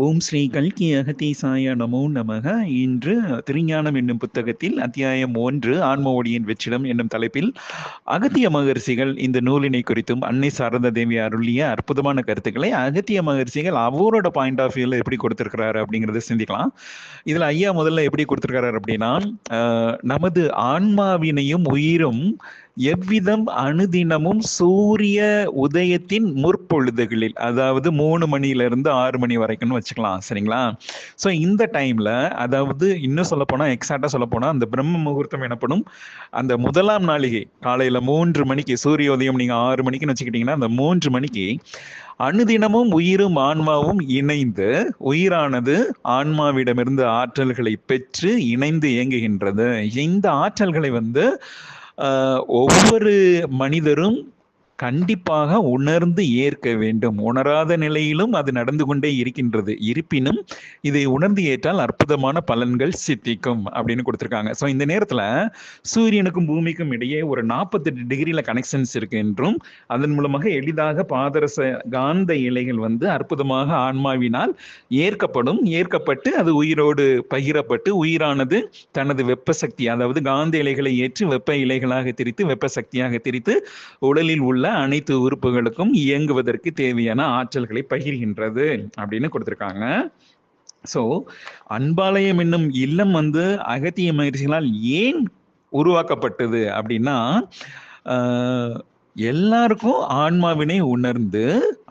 ஓம் ஸ்ரீ கல்கி அகத்தீசாய நமோ நமக. இன்று திருஞானம் என்னும் புத்தகத்தில் அத்தியாயம் 1 ஆன்ம ஒளியின் வெற்றிடம் என்னும் தலைப்பில் அகத்திய மகரிஷிகள் இந்த நூலினை குறித்தும் அன்னை சாரதா தேவி அருளிய அற்புதமான கருத்துக்களை அகத்திய மகரிஷிகள் அவரோட பாயிண்ட் ஆஃப் வியூல எப்படி கொடுத்திருக்கிறாரு அப்படிங்கறத சிந்திக்கலாம். இதுல ஐயா முதல்ல எப்படி கொடுத்திருக்கிறாரு அப்படின்னா, நமது ஆன்மாவினையும் உயிரும் எவ்விதம் அனுதினமும் சூரிய உதயத்தின் முற்பொழுதுகளில், அதாவது 3 மணியிலிருந்து 6 மணி வரைக்கும்னு வச்சுக்கலாம், சரிங்களா? ஸோ இந்த டைம்ல, அதாவது இன்னும் சொல்ல போனா, எக்ஸாக்டா சொல்ல போனா, அந்த பிரம்ம முகூர்த்தம் எனப்படும் அந்த முதலாம் நாளிகை காலையில 3 மணிக்கு சூரிய உதயம், நீங்க 6 மணிக்குன்னு வச்சுக்கிட்டீங்கன்னா, அந்த 3 மணிக்கு அனுதினமும் உயிரும் ஆன்மாவும் இணைந்து, உயிரானது ஆன்மாவிடமிருந்து ஆற்றல்களை பெற்று இணைந்து இயங்குகின்றது. இந்த ஆற்றல்களை ஒவ்வொரு மனிதரும் கண்டிப்பாக உணர்ந்து ஏற்க வேண்டும். உணராத நிலையிலும் அது நடந்து கொண்டே இருக்கின்றது. இருப்பினும் இதை உணர்ந்து ஏற்றால் அற்புதமான பலன்கள் சித்திக்கும் அப்படின்னு கொடுத்திருக்காங்க. ஸோ இந்த நேரத்துல சூரியனுக்கும் பூமிக்கும் இடையே ஒரு 48 டிகிரில கனெக்ஷன்ஸ் இருக்கு என்றும், அதன் மூலமாக எளிதாக பாதரச காந்த இலைகள் அற்புதமாக ஆன்மாவினால் ஏற்கப்பட்டு அது உயிரோடு பகிரப்பட்டு, உயிரானது தனது வெப்ப சக்தி, அதாவது காந்த இலைகளை ஏற்றி வெப்ப இலைகளாக திரித்து, வெப்ப சக்தியாக திரித்து உடலில் உள்ள அனைத்து உறுப்புகளுக்கும் இயங்குவதற்கு தேவையான ஆற்றல்களை பகிர்கின்றது அப்படின்னு கொடுத்திருக்காங்க. சோ அன்பாலயம் என்னும் இல்லம் அகத்திய மகிழ்ச்சிகளால் ஏன் உருவாக்கப்பட்டது அப்படின்னா, எல்லாருக்கும் ஆன்மாவினை உணர்ந்து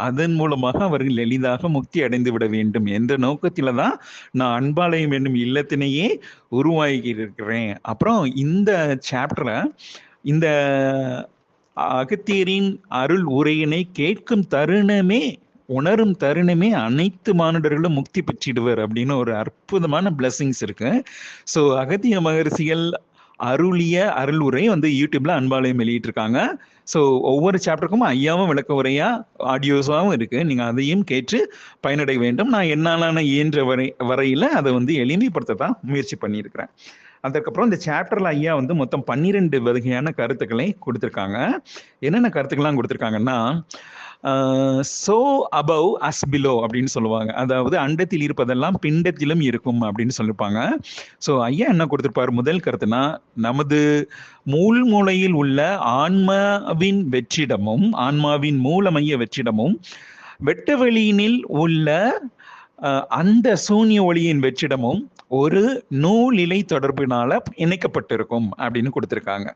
அதன் மூலமாக அவர்கள் எளிதாக முக்தி அடைந்து விட வேண்டும் என்ற நோக்கத்தில தான் நான் அன்பாலயம் என்னும் இல்லத்தினையே உருவாக்கி இருக்கிறேன். அப்புறம் இந்த சாப்டர்ல இந்த அகத்தியரின் அருள் உரையினை கேட்கும் தருணமே, உணரும் தருணமே அனைத்து மானுடர்களும் முக்தி பெற்றிடுவர் அப்படின்னு ஒரு அற்புதமான பிளஸிங்ஸ் இருக்கு. ஸோ அகத்திய மகரிஷிகள் அருளிய அருள் உரை யூடியூப்ல அன்பாலயம் வெளியிட்டு இருக்காங்க. ஸோ ஒவ்வொரு சாப்டருக்கும் ஐயாவும் விளக்க உரையா ஆடியோஸாவும் இருக்கு. நீங்க அதையும் கேட்டு பயனடைய வேண்டும். நான் என்னாலான இயன்ற வரையில அதை எளிமைப்படுத்த தான் முயற்சி பண்ணியிருக்கிறேன். அதுக்கப்புறம் இந்த சாப்டர்ல ஐயா மொத்தம் 12 வகையான கருத்துக்களை கொடுத்திருக்காங்க. என்னென்ன கருத்துக்கள்லாம் கொடுத்திருக்காங்கன்னா, சோ அபவ் அஸ் பிலோ அப்படின்னு சொல்லுவாங்க. அதாவது அண்டத்தில் இருப்பதெல்லாம் பிண்டத்திலும் இருக்கும் அப்படின்னு சொல்லிருப்பாங்க. ஸோ ஐயா என்ன கொடுத்திருப்பாரு? முதல் கருத்துனா, நமது மூளையில் உள்ள ஆன்மாவின் வெற்றிடமும், ஆன்மாவின் மூலமைய வெற்றிடமும், வெட்டவெளியினில் உள்ள அந்த சூன்ய ஒளியின் வெற்றிடமும் ஒரு நூலிலை தொடர்பினால இணைக்கப்பட்டிருக்கும் அப்படின்னு கொடுத்திருக்காங்க,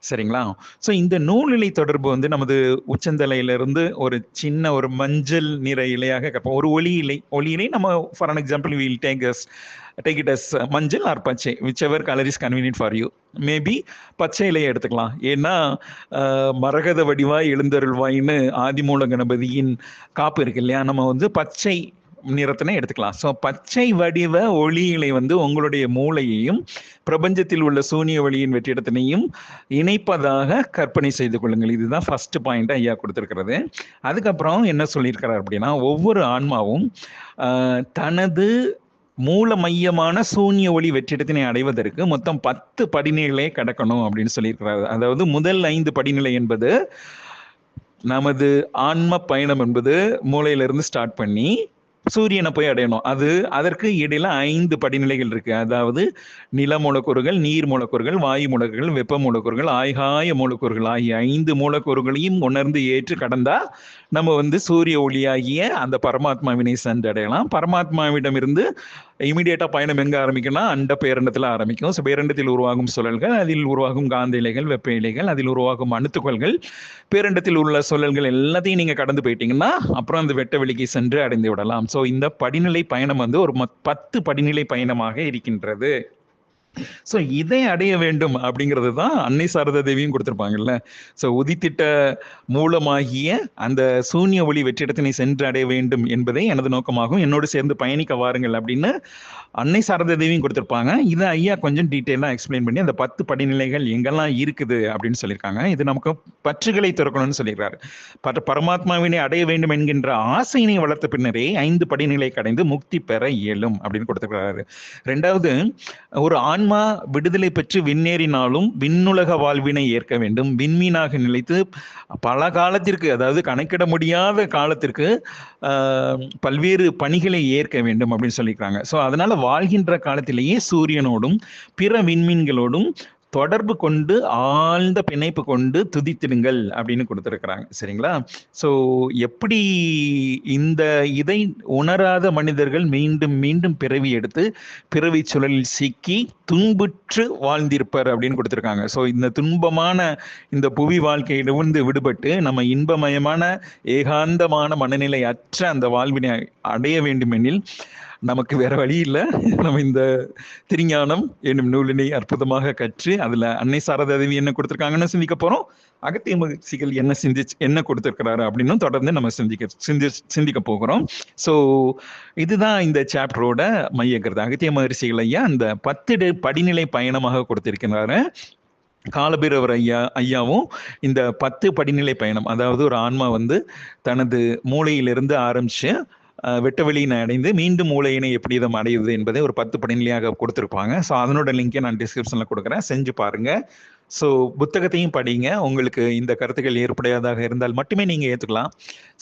சரிங்களா? ஸோ இந்த நூலிலை தொடர்பு நமது உச்சந்தலையிலிருந்து ஒரு சின்ன ஒரு மஞ்சள் நிற இலையாக ஒரு ஒளி இலை நம்ம for an example will take it as மஞ்சள் ஆர் பச்சை, whichever color is convenient for you. Maybe பச்சை இலையை எடுத்துக்கலாம். ஏன்னா மரகத வடிவாய் எழுந்தருள்வாயின்னு ஆதிமூல கணபதியின் காப்பு இருக்கு இல்லையா, நம்ம பச்சை நிறத்தினை எடுத்துக்கலாம். ஸோ பச்சை வடிவ ஒளியிலை உங்களுடைய மூளையையும் பிரபஞ்சத்தில் உள்ள சூனிய ஒளியின் வெற்றிடத்தினையும் இணைப்பதாக கற்பனை செய்து கொள்ளுங்கள். இதுதான் ஃபர்ஸ்ட் பாயிண்ட் ஐயா கொடுத்திருக்கிறது. அதுக்கப்புறம் என்ன சொல்லியிருக்கிறார் அப்படின்னா, ஒவ்வொரு ஆன்மாவும் தனது மூல மையமான சூன்ய ஒளி வெற்றிடத்தினை அடைவதற்கு மொத்தம் 10 படிநிலையை கடக்கணும் அப்படின்னு சொல்லியிருக்கிறார். அதாவது முதல் 5 படிநிலை என்பது நமது ஆன்ம பயணம் என்பது மூளையிலிருந்து ஸ்டார்ட் பண்ணி சூரியனை போய் அடையணும். அதற்கு இடையில 5 படிநிலைகள் இருக்கு. அதாவது நில மூலக்கூறுகள், நீர் மூலக்கூறுகள், வாயு மூலக்கூறுகள், வெப்ப மூலக்கூறுகள், ஆகாய மூலக்கூறுகள் ஆகிய 5 மூலக்கூறுகளையும் உணர்ந்து ஏற்று கடந்தா நம்ம சூரிய ஒளியாகிய அந்த பரமாத்மாவினை சென்றடையலாம். பரமாத்மாவிடம் இருந்து இமீடியட்டா பயணம் எங்க ஆரம்பிக்கும்னா அண்ட பேரண்டத்துல ஆரம்பிக்கும். ஸோ பேரண்டத்தில் உருவாகும் சுழல்கள், அதில் உருவாகும் காந்த இலைகள், வெப்ப இலைகள், அதில் உருவாகும் அணுத்துக்கள்கள், பேரண்டத்தில் உள்ள சுழல்கள் எல்லாத்தையும் நீங்க கடந்து போயிட்டீங்கன்னா அப்புறம் அந்த வெட்ட வெளிக்கு சென்று அடைந்து விடலாம். ஸோ இந்த படிநிலை பயணம் ஒரு 10 படிநிலை பயணமாக இருக்கின்றது. ஸோ இதை அடைய வேண்டும் அப்படிங்கிறது தான் அன்னை சாரதா தேவியும் கொடுத்திருப்பாங்கல்ல. ஸோ உதித்திட்ட மூலமாகிய அந்த சூன்ய ஒளி வெற்றிடத்தினை சென்று அடைய வேண்டும் என்பதே எனது நோக்கமாகும். என்னோடு சேர்ந்து பயணிக்க வாருங்கள் அப்படின்னு அன்னை சாரதா தேவியும் கொடுத்திருப்பாங்க. இதை ஐயா கொஞ்சம் டீட்டெயிலாக எக்ஸ்பிளைன் பண்ணி அந்த 10 படிநிலைகள் எங்கெல்லாம் இருக்குது அப்படின்னு சொல்லியிருக்காங்க. இது நமக்கு பற்றுகளை திறக்கணும்னு சொல்லியிருக்காரு. பரமாத்மாவினை அடைய வேண்டும் என்கின்ற ஆசையினை வளர்த்த பின்னரே 5 படிநிலை கடைந்து முக்தி பெற இயலும் அப்படின்னு கொடுத்திருக்கிறாரு. ரெண்டாவது, ஒரு ஆன்மா விடுதலை பெற்று விண்ணேறினாலும் விண்ணுலக வாழ்வினை ஏற்க வேண்டும். விண்மீனாக நிலைத்து பல காலத்திற்கு, அதாவது கணக்கிட முடியாத காலத்திற்கு பல்வேறு பணிகளை ஏற்க வேண்டும் அப்படின்னு சொல்லிக்கிறாங்க. ஸோ அதனால வாழ்கின்ற காலத்திலேயே சூரியனோடும் பிற விண்மீன்களோடும் தொடர்பு கொண்டு ஆழ்ந்த பிணைப்பு கொண்டு துதித்திடுங்கள் அப்படின்னு கொடுத்துருக்குறாங்க. சரிங்களா? ஸோ எப்படி இந்த இதை உணராத மனிதர்கள் மீண்டும் மீண்டும் பிறவி எடுத்து பிறவி சுழலில் சிக்கி துன்புற்று வாழ்ந்திருப்பர் அப்படின்னு கொடுத்துருக்காங்க. ஸோ இந்த துன்பமான இந்த புவி வாழ்க்கையிலிருந்து விடுபட்டு நம்ம இன்பமயமான ஏகாந்தமான மனநிலை அற்ற அந்த வாழ்வினை அடைய வேண்டுமெனில் நமக்கு வேற வழி இல்லை. நம்ம இந்த திருஞானம் என்னும் நூலினை அற்புதமாக கற்று அதுல அன்னை சாரதா தேவி என்ன கொடுத்துருக்காங்கன்னு சிந்திக்க போறோம். அகத்திய மகிழ்ச்சிகள் என்ன கொடுத்திருக்கிறாரு அப்படின்னு தொடர்ந்து நம்ம சிந்திக்க போகிறோம். ஸோ இதுதான் இந்த சாப்டரோட மையக்கிறது. அகத்திய மகிழ்ச்சிகள் ஐயா அந்த 10 படிநிலை பயணமாக கொடுத்திருக்கிறாரு. காலபைரவர் ஐயாவும் இந்த 10 படிநிலை பயணம், அதாவது ஒரு ஆன்மா தனது மூளையிலிருந்து ஆரம்பிச்சு வெட்ட வெளியினை அடைந்து மீண்டும் மூளையினை எப்படி இதை அடையுது என்பதை ஒரு 10 படிநிலையாக கொடுத்துருப்பாங்க. ஸோ அதனோட லிங்கை நான் டிஸ்கிரிப்ஷனில் கொடுக்குறேன், செஞ்சு பாருங்க. ஸோ புத்தகத்தையும் படிங்க. உங்களுக்கு இந்த கருத்துக்கள் ஏற்புடையதாக இருந்தால் மட்டுமே நீங்கள் ஏற்றுக்கலாம்.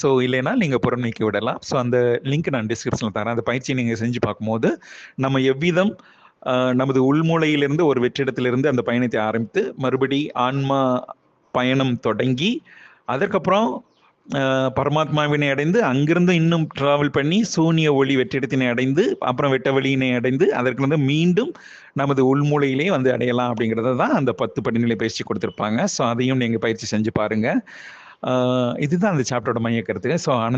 ஸோ இல்லைன்னா நீங்கள் புறம் நீக்கி விடலாம். ஸோ அந்த லிங்க் நான் டிஸ்கிரிப்ஷனில் தரேன். அந்த பயிற்சியை நீங்கள் செஞ்சு பார்க்கும்போது நம்ம எவ்விதம் நமது உள்மூளையிலிருந்து ஒரு வெற்றிடத்திலிருந்து அந்த பயணத்தை ஆரம்பித்து மறுபடி ஆன்மா பயணம் தொடங்கி அதற்கப்புறம் பரமாத்மாவினை அடைந்து அங்கிருந்து இன்னும் டிராவல் பண்ணி சூனிய ஒளி வெற்றிடத்தினை அடைந்து அப்புறம் வெட்ட வெளியினை அடைந்து அதற்கு மீண்டும் நமது உள்மூலையிலே அடையலாம் அப்படிங்கிறத தான் அந்த 10 படிநிலை பயிற்சி கொடுத்துருப்பாங்க. ஸோ அதையும் நீங்கள் பயிற்சி செஞ்சு பாருங்க. இதுதான் அந்த சாப்டரோட மைய கருத்து. ஸோ